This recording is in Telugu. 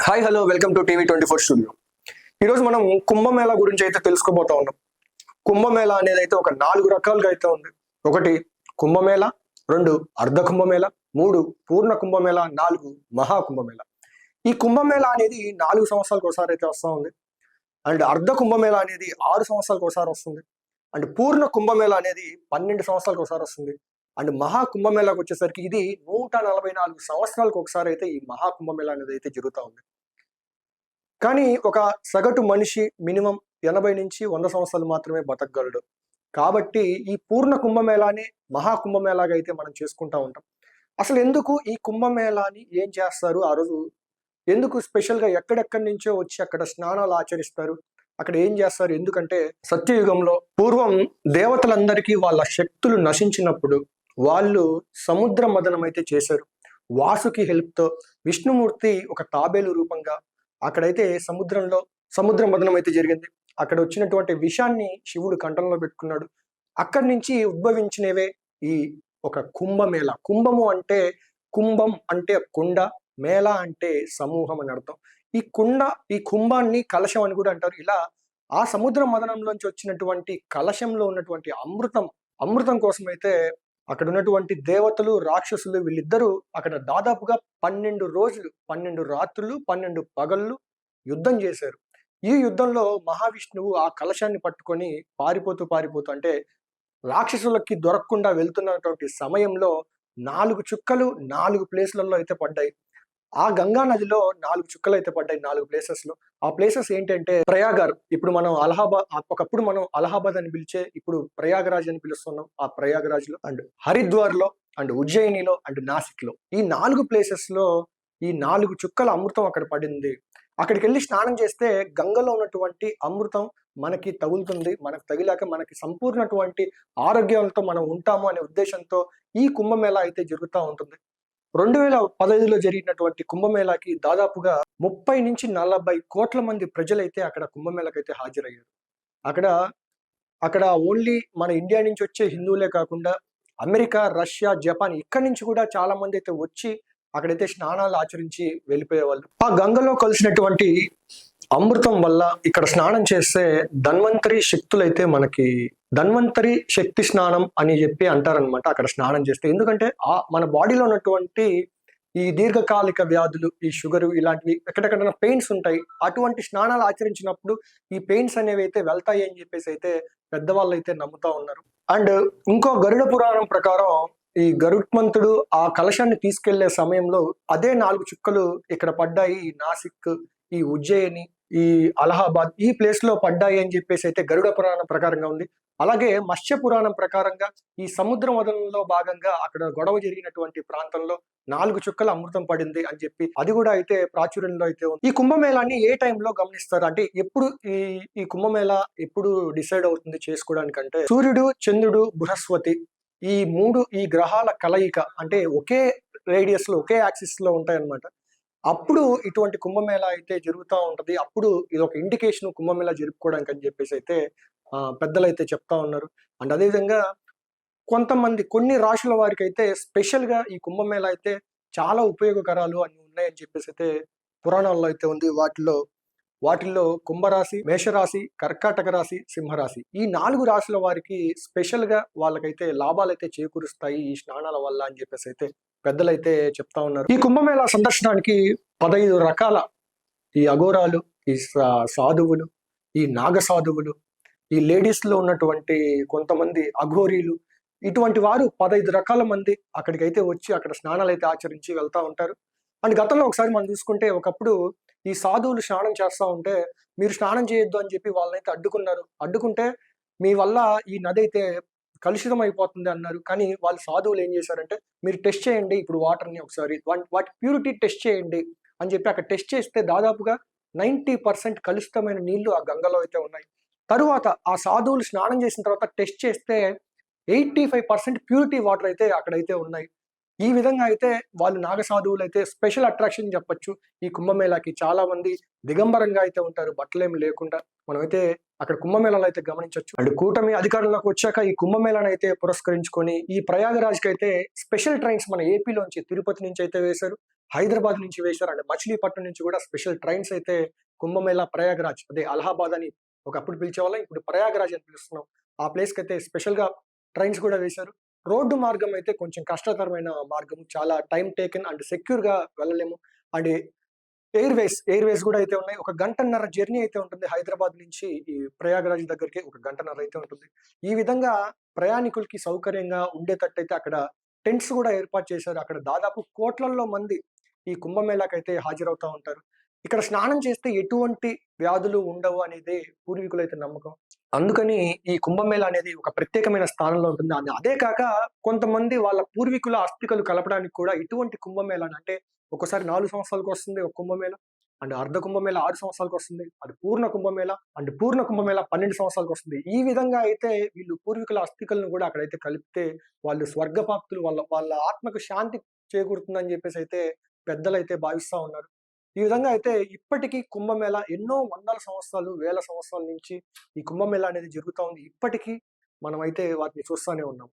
హాయ్ హలో వెల్కమ్ టు టీవీ24 స్టూడియో. ఈరోజు మనం కుంభమేళా గురించి అయితే తెలుసుకోబోతా ఉన్నాం. కుంభమేళా అనేది అయితే ఒక 4 రకాలుగా అయితే ఉంది. 1 కుంభమేళా, 2 అర్ధ కుంభమేళా, 3 పూర్ణ కుంభమేళా, 4 మహా కుంభమేళా. ఈ కుంభమేళా అనేది 4 సంవత్సరాలకు ఒకసారి అయితే వస్తూ ఉంది. అండ్ అర్ధ కుంభమేళా అనేది 6 సంవత్సరాలకు ఒకసారి వస్తుంది. అండ్ పూర్ణ కుంభమేళా అనేది 12 సంవత్సరాలకు ఒకసారి వస్తుంది. అండ్ మహా కుంభమేళాకు వచ్చేసరికి ఇది 144 సంవత్సరాలకు ఒకసారి అయితే ఈ మహా కుంభమేళా అనేది అయితే జరుగుతూ ఉంది. కానీ ఒక సగటు మనిషి మినిమం 80 నుంచి 100 సంవత్సరాలు మాత్రమే బతకగలడు. కాబట్టి ఈ పూర్ణ కుంభమేళాని మహా కుంభమేళాగా అయితే మనం చేసుకుంటా ఉంటాం. అసలు ఎందుకు ఈ కుంభమేళాని ఏం చేస్తారు? ఆ రోజు ఎందుకు స్పెషల్‌గా ఎక్కడెక్కడి నుంచో వచ్చి అక్కడ స్నానాలు ఆచరిస్తారు? అక్కడ ఏం చేస్తారు? ఎందుకంటే సత్యయుగంలో పూర్వం దేవతలందరికీ వాళ్ళ శక్తులు నశించినప్పుడు వాళ్ళు సముద్ర మథనం అయితే చేశారు. వాసుకి హెల్ప్‌తో విష్ణుమూర్తి ఒక తాబేలు రూపంగా అక్కడైతే సముద్ర మథనం అయితే జరిగింది. అక్కడ వచ్చినటువంటి విషాన్ని శివుడు కంఠంలో పెట్టుకున్నాడు. అక్కడి నుంచి ఉద్భవించినవే ఈ ఒక కుంభమేళ. కుంభం అంటే కుండ, మేళ అంటే సమూహం అని అర్థం. ఈ కుంభాన్ని కలశం అని కూడా అంటారు. ఇలా ఆ సముద్ర మథనంలోంచి వచ్చినటువంటి కలశంలో ఉన్నటువంటి అమృతం కోసం అయితే అక్కడ ఉన్నటువంటి దేవతలు, రాక్షసులు వీళ్ళిద్దరూ అక్కడ దాదాపుగా 12 రోజులు, 12 రాత్రులు, 12 పగళ్ళు యుద్ధం చేశారు. ఈ యుద్ధంలో మహావిష్ణువు ఆ కలశాన్ని పట్టుకొని పారిపోతూ అంటే రాక్షసులకి దొరకకుండా వెళ్తున్నటువంటి సమయంలో 4 చుక్కలు 4 ప్లేస్‌లలో అయితే పడ్డాయి. ఆ గంగా నదిలో 4 చుక్కలు అయితే పడ్డాయి 4 ప్లేసెస్‌లో. ఆ ప్లేసెస్ ఏంటంటే ప్రయాగర్, ఇప్పుడు మనం ఒకప్పుడు మనం అలహాబాద్ అని పిలిచే ఇప్పుడు ప్రయాగరాజ్ అని పిలుస్తున్నాం. ఆ ప్రయాగరాజ్‌లో అండ్ హరిద్వార్‌లో అండ్ ఉజ్జయినిలో అండ్ నాసిక్‌లో ఈ 4 ప్లేసెస్‌లో ఈ 4 చుక్కల అమృతం అక్కడ పడింది. అక్కడికెళ్ళి స్నానం చేస్తే గంగలో ఉన్నటువంటి అమృతం మనకి తగులుతుంది. మనకు తగిలాక మనకి సంపూర్ణటువంటి ఆరోగ్యంతో మనం ఉంటాము అనే ఉద్దేశంతో ఈ కుంభమేళా అయితే జరుగుతా ఉంటుంది. 2015లో జరిగినటువంటి కుంభమేళాకి దాదాపుగా 30-40 కోట్ల మంది ప్రజలైతే అక్కడ కుంభమేళాకైతే హాజరయ్యారు. అక్కడ అక్కడ ఓన్లీ మన ఇండియా నుంచి వచ్చే హిందువులే కాకుండా అమెరికా, రష్యా, జపాన్ ఇక్కడి నుంచి కూడా చాలా మంది అయితే వచ్చి అక్కడైతే స్నానాలు ఆచరించి వెళ్ళిపోయేవాళ్ళు. ఆ గంగలో కలిసినటువంటి అమృతం వల్ల ఇక్కడ స్నానం చేస్తే ధన్వంతరి శక్తి స్నానం అని చెప్పి అంటారనమాట. అక్కడ స్నానం చేస్తే ఎందుకంటే మన బాడీలో ఉన్నటువంటి ఈ దీర్ఘకాలిక వ్యాధులు, ఈ షుగర్ ఇలాంటివి ఎక్కడెక్కడ పెయిన్స్ ఉంటాయి. అటువంటి స్నానాలు ఆచరించినప్పుడు ఈ పెయిన్స్ అనేవి అయితే వెళ్తాయి అని చెప్పేసి అయితే పెద్దవాళ్ళు అయితే నమ్ముతా ఉన్నారు. అండ్ ఇంకో గరుడ పురాణం ప్రకారం ఈ గరుత్మంతుడు ఆ కలశాన్ని తీసుకెళ్లే సమయంలో అదే 4 చుక్కలు ఇక్కడ పడ్డాయి. ఈ నాసిక్, ఈ ఉజ్జయిని, ఈ అలహాబాద్ ఈ ప్లేస్ లో పడ్డాయి అని చెప్పేసి అయితే గరుడ పురాణం ప్రకారంగా ఉంది. అలాగే మత్స్య పురాణం ప్రకారంగా ఈ సముద్ర మథనంలో భాగంగా అక్కడ గొడవ జరిగినటువంటి ప్రాంతంలో 4 చుక్కల అమృతం పడింది అని చెప్పి అది కూడా అయితే ప్రాచుర్యంలో అయితే ఉంది. ఈ కుంభమేళాన్ని ఏ టైంలో గమనిస్తారు అంటే ఎప్పుడు ఈ కుంభమేళా ఎప్పుడు డిసైడ్ అవుతుంది చేసుకోవడానికంటే సూర్యుడు, చంద్రుడు, బృహస్పతి ఈ గ్రహాల కలయిక అంటే ఒకే రేడియస్ లో ఒకే యాక్సిస్ లో ఉంటాయన్నమాట. అప్పుడు ఇటువంటి కుంభమేళా అయితే జరుగుతూ ఉంటది. అప్పుడు ఇది ఒక ఇండికేషన్ కుంభమేళా జరుపుకోవడానికి అని చెప్పేసి అయితే పెద్దలు అయితే చెప్తా ఉన్నారు. అండ్ అదేవిధంగా కొన్ని రాశుల వారికి అయితే స్పెషల్ గా ఈ కుంభమేళా అయితే చాలా ఉపయోగకరాలు అని ఉన్నాయని చెప్పేసి అయితే పురాణాల్లో అయితే ఉంది. వాటిల్లో కుంభరాశి, మేషరాశి, కర్కాటక రాశి, సింహరాశి ఈ 4 రాశుల వారికి స్పెషల్ గా వాళ్ళకైతే లాభాలైతే చేకూరుస్తాయి ఈ స్నానాల వల్ల అని చెప్పేసి అయితే పెద్దలైతే చెప్తా ఉన్నారు. ఈ కుంభమేళా సందర్శనానికి 15 రకాల ఈ అఘోరాలు, ఈ సాధువులు, ఈ నాగ సాధువులు, ఈ లేడీస్ లో ఉన్నటువంటి కొంతమంది అఘోరీలు ఇటువంటి వారు 15 రకాల మంది అక్కడికైతే వచ్చి అక్కడ స్నానాలు అయితే ఆచరించి వెళ్తా ఉంటారు. అండ్ గతంలో ఒకసారి మనం చూసుకుంటే ఒకప్పుడు ఈ సాధువులు స్నానం చేస్తా ఉంటే మీరు స్నానం చేయొద్దు అని చెప్పి వాళ్ళనైతే అడ్డుకుంటే మీ వల్ల ఈ నది అయితే కలుషితం అయిపోతుంది అన్నారు. కానీ వాళ్ళ సాధువులు ఏం చేశారంటే మీరు టెస్ట్ చేయండి ఇప్పుడు వాటర్ని ఒకసారి వాటి ప్యూరిటీ టెస్ట్ చేయండి అని చెప్పి అక్కడ టెస్ట్ చేస్తే దాదాపుగా 90% కలుషితమైన నీళ్లు ఆ గంగలో అయితే ఉన్నాయి. తరువాత ఆ సాధువులు స్నానం చేసిన తర్వాత టెస్ట్ చేస్తే 85% ప్యూరిటీ వాటర్ అయితే అక్కడైతే ఉన్నాయి. ఈ విధంగా అయితే వాళ్ళు నాగ సాధువులు అయితే స్పెషల్ అట్రాక్షన్ చెప్పొచ్చు. ఈ కుంభమేళాకి చాలా మంది దిగంబరంగా అయితే ఉంటారు, బట్టలేమి లేకుండా. మనమైతే అక్కడ కుంభమేళాలో అయితే గమనించవచ్చు. అండ్ కూటమి అధికారంలోకి వచ్చాక ఈ కుంభమేళాను అయితే పురస్కరించుకొని ఈ ప్రయాగరాజ్కి అయితే స్పెషల్ ట్రైన్స్ మన ఏపీలోంచి తిరుపతి నుంచి అయితే వేశారు. హైదరాబాద్ నుంచి వేశారు. అండ్ మచిలీపట్నం నుంచి కూడా స్పెషల్ ట్రైన్స్ అయితే కుంభమేళా ప్రయాగరాజ్, అదే అలహాబాద్ అని ఒకప్పుడు పిలిచేవాళ్ళం, ఇప్పుడు ప్రయాగరాజ్ అని పిలుస్తున్నాం. ఆ ప్లేస్కి అయితే స్పెషల్ గా ట్రైన్స్ కూడా వేశారు. రోడ్డు మార్గం అయితే కొంచెం కష్టతరమైన మార్గం, చాలా టైం టేకెన్ అండ్ సెక్యూర్ గా వెళ్ళలేము. అండ్ ఎయిర్వేస్ కూడా అయితే ఉన్నాయి. ఒక గంటన్నర జర్నీ అయితే ఉంటుంది హైదరాబాద్ నుంచి ఈ ప్రయాగరాజ్ దగ్గరికి, ఒక గంటన్నర అయితే ఉంటుంది. ఈ విధంగా ప్రయాణికులకి సౌకర్యంగా ఉండేటట్టయితే అక్కడ టెంట్స్ కూడా ఏర్పాటు చేశారు. అక్కడ దాదాపు కోట్లల్లో మంది ఈ కుంభమేళాకైతే హాజరవుతా ఉంటారు. ఇక్కడ స్నానం చేస్తే ఎటువంటి వ్యాధులు ఉండవు అనేది పూర్వీకులైతే నమ్మకం. అందుకని ఈ కుంభమేళా అనేది ఒక ప్రత్యేకమైన స్థానంలో ఉంటుంది. అదే కాక కొంతమంది వాళ్ళ పూర్వీకుల అస్థికలు కలపడానికి కూడా ఇటువంటి కుంభమేళాని, అంటే ఒక్కోసారి 4 సంవత్సరాలకు వస్తుంది ఒక కుంభమేళా, అండ్ అర్ధ కుంభమేళా 6 సంవత్సరాలకు వస్తుంది, అది పూర్ణ కుంభమేళా, అండ్ పూర్ణ కుంభమేళా 12 సంవత్సరాలకు వస్తుంది. ఈ విధంగా అయితే వీళ్ళు పూర్వీకుల అస్థికలను కూడా అక్కడైతే కలిపితే వాళ్ళు స్వర్గపాప్తులు, వాళ్ళ వాళ్ళ ఆత్మకు శాంతి చేకూరుతుందని చెప్పేసి అయితే పెద్దలైతే భావిస్తా ఉన్నారు. ఈ విధంగా అయితే ఇప్పటికీ కుంభమేళా ఎన్నో వందల సంవత్సరాలు, వేల సంవత్సరాల నుంచి ఈ కుంభమేళా అనేది జరుగుతా ఉంది. ఇప్పటికీ మనమైతే వాటిని చూస్తానే ఉన్నాం.